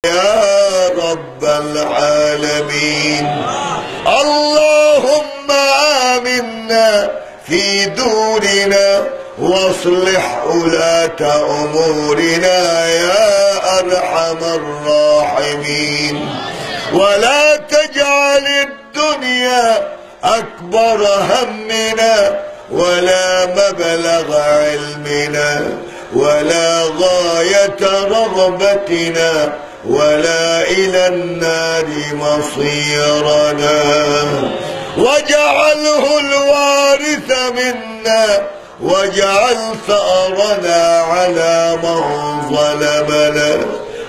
يا رب العالمين. اللهم آمنا في دورنا واصلح ولاة أمورنا يا أرحم الراحمين. ولا تجعل الدنيا أكبر همنا ولا مبلغ علمنا ولا غاية رغبتنا ولا إلى النار مصيرنا. واجعله الوارث منا واجعل ثأرنا على من ظلمنا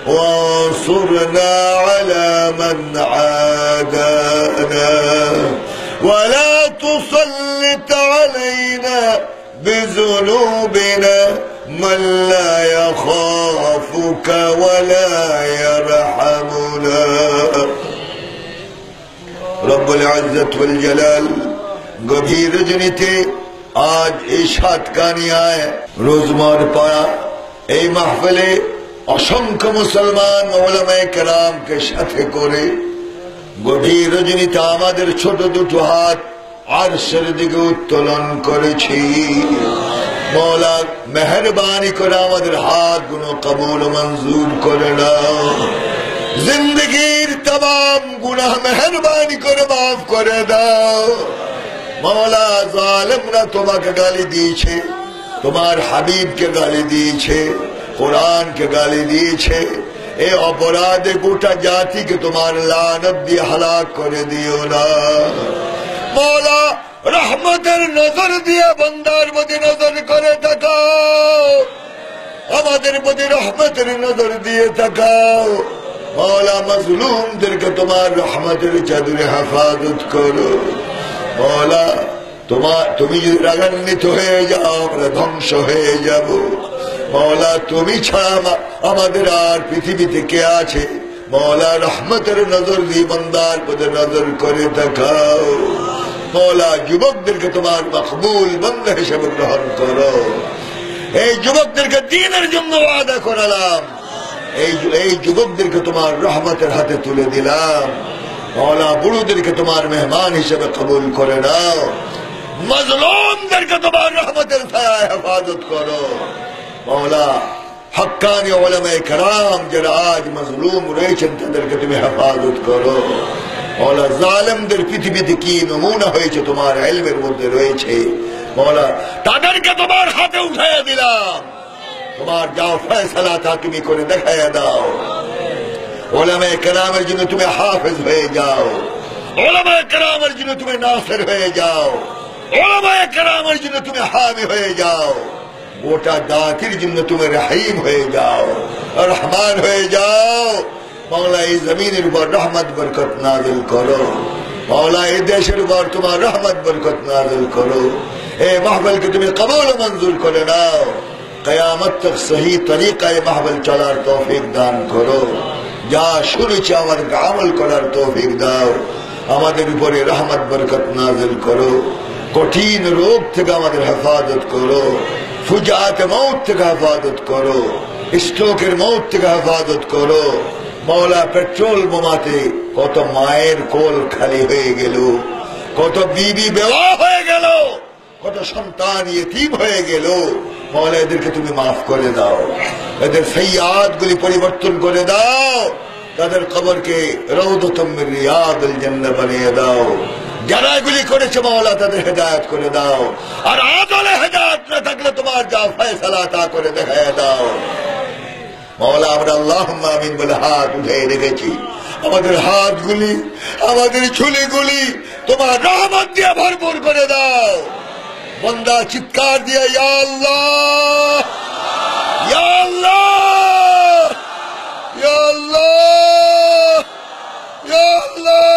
وانصرنا على من عادانا. ولا تسلط علينا بذنوبنا من لا يخافك ولا يرحمنا. রব্বুল ইজ্জত ওয়াল জালাল গভীর রজনীতে আজ এই সাতকানিয়ায় রোজমার পাড়া এই মাহফিলে অসংখ্য মুসলমান উলামায়ে কেরামকে সাথে করে গভীর রজনীতে আমাদের ছোট দুটো হাত আরশের দিকে উত্তোলন করেছি। মওলা মেহেরবানি করে আমাদের হাতগুলো কবুল মঞ্জুর করে নাও। জিন্দগির तमाम गुनाह मेहरबानी করে মাফ করে দাও। মওলা জালেমরা তোমাকে গালি দিয়েছে, তোমার হাবিবকে গালি দিয়েছে, কোরআনকে গালি দিয়েছে। এই অপরাধে গোটা জাতিকে তোমার লানত দিয়ে হালাক করে দিও না। মওলা রহমতের নজর দিয়ে বান্দার প্রতি নজর করে তাকাও, আমাদের প্রতি রহমতের নজর দিয়ে তাকাও। মওলা মাজলুমদেরকে তোমার রহমতের চাদরে হেফাজত করো। মওলা তুমি যদি রাগান্বিত হয়ে যাও আমরা ধ্বংস হয়ে যাব। মওলা তুমি ছাড়া আমাদের আর পৃথিবীতে কে আছে? মওলা রহমতের নজর দিয়ে বান্দার প্রতি নজর করে তাকাও। মওলা যুবকদেরকে তোমার মকবুল বান্দা হিসেবে গ্রহণ করো। এই যুবকদেরকে দ্বীনের জন্য ওয়াদা করালাম, এই যুবকদেরকে তোমার রহমতের হাতে তুলে দিলাম। মওলা বুড়োদেরকে তোমার মেহমান হিসেবে কবুল করে নাও। মাজলুমদেরকে তোমার রহমতের ছায়ায় হেফাজত করো। মওলা হক্কানি উলামায়ে কেরাম যারা আজ মাজলুম রয়েছেন তাদেরকে তুমি হেফাজত করো। মওলা জালেমদের পৃথিবীতে কি নমুনা হয়েছে তোমার ইলমের মধ্যে রয়েছে। মওলা তাদেরকে তোমার হাতে উঠাইয়া দিলাম, তোমার যাও ফয়সালা তা তুমি করে দেখাইয়া দাও। উলামায়ে কেরামের জন্য তুমি হাফেজ হয়ে যাও, উলামায়ে কেরামের জন্য তুমি নাসির হয়ে যাও, উলামায়ে কেরামের জন্য তুমি হামি হয়ে যাও। গোটা জাতির জন্য তুমি রহিম হয়ে যাও, রহমান হয়ে যাও। মওলা এই জমিনের উপর রহমত বরকত নাজিল করো। মওলা এই দেশের উপর তোমার রহমত বরকত নাজিল করো। এই মাহফিলকে তুমি কবুল মঞ্জুর করে নাও। কিয়ামত তক সহি তরিকায় মাহফিল চলার তৌফিক দান করো। যা শুনেছি আমাদেরকে আমল করার তৌফিক দাও। আমাদের উপরে রহমত বরকত নাজিল করো। কঠিন রোগ থেকে আমাদের হেফাজত করো। ফুজাত মৌত থেকে হেফাজত করো। স্ট্রোকের মৌত থেকে হেফাজত করো। মওলা পেট্রোল বোমাতে কত মায়ের কোল খালি হয়ে গেল, কত বিবি বেওয়া হয়ে গেল, কত সন্তান ইতিম হয়ে গেল। মওলা এদেরকে তুমি মাফ করে দাও, এদের সৈয়াদ গুলি পরিবর্তন করে দাও, তাদের কবরকে রওদাতুম মিন রিয়াদিল জান্নাহ বানিয়ে দাও। যারা এগুলি করেছে মওলা তাদের হেদায়েত করে দাও। আর আদলে হেদায়েত না থাকলে তোমার যা ফয়সালা তা করে দেখায় দাও। মওলা আমরা আল্লাহুম্মা আমিন বলে হাত উঠে রেখেছি, আমাদের হাতগুলি আমাদের ঝুলিগুলি তোমার রহমত দিয়ে ভরপুর করে দাও। বান্দা চিৎকার দিয়ে ইয়া আল্লাহ, ইয়া আল্লাহ, ইয়া আল্লাহ, ইয়া আল্লাহ।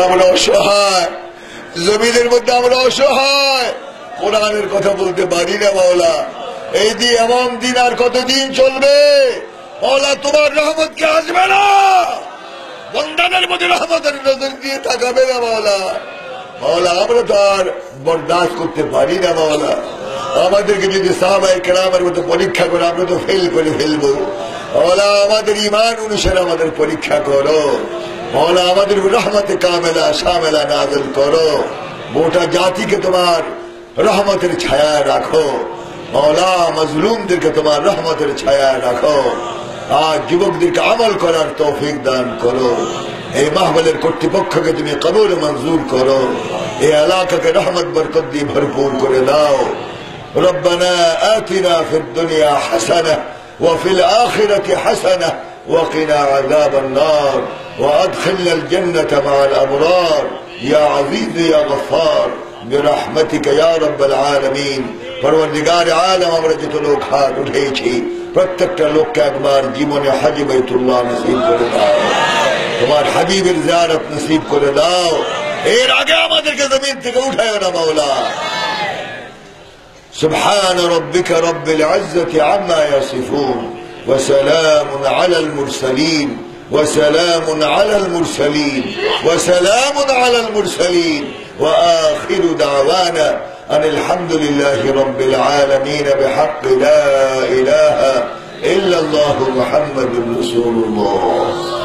আমরা অসহায়, জমিনের মধ্যে আমরা অসহায়, কোরআনের কথা বলতে পারি না। মাওলা এই দিয়ে এমন দিন আর কতদিন চলবে? মওলা তোমার রহমত কে আসবে না? বন্দাদের মধ্যে রহমতের নজর দিয়ে তাকাবে না মাওলা। মাওলা আমরা তো আর বরদাস্ত করতে পারি না মাওলা। আমাদেরকে যদি সাহাবায়ে কেরামের মতো পরীক্ষা করে আমরা তো ফেল করে ফেলবো। মাওলা আমাদের ঈমান অনুসারে আমাদের পরীক্ষা করো। মাওলা আমাদের রহমতে কামেলা শামেলা নাযিল করো। গোটা জাতিকে তোমার রহমতের ছায়ায় রাখো মাওলা। মজলুমদেরকে তোমার রহমতের ছায়ায় রাখো। আজ যুবকদেরকে আমল করার তৌফিক দান করো। এই মাহফিলের কর্তৃপক্ষকে তুমি কবুল মঞ্জুর করো। এই এলাকাকে রহমত বরকত দিয়ে ভরপুর করে দাও। ربنا آتنا في الدنيا حسنة وفي الآخرة حسنة وقنا عذاب النار وأدخلنا الجنة مع الأبرار يا عزيز يا غفار برحمتك يا رب العالمين। পরওয়ারদিগার আলম আমরা যত লোক হাত উঠেছি প্রত্যেকটা লোককে একবার জীবনে হজ বাইতুল্লাহ নসিব করে দাও। তোমার হাবিবের জিয়ারত নসিব করে দাও। এর আগে আমাদেরকে জমিন থেকে উঠায় না মাওলা। سبحان ربك رب العزة عما يصفون وسلام على المرسلين وسلام على المرسلين وسلام على المرسلين وآخر دعوانا أن الحمد لله رب العالمين بحق لا إله إلا الله محمد رسول الله.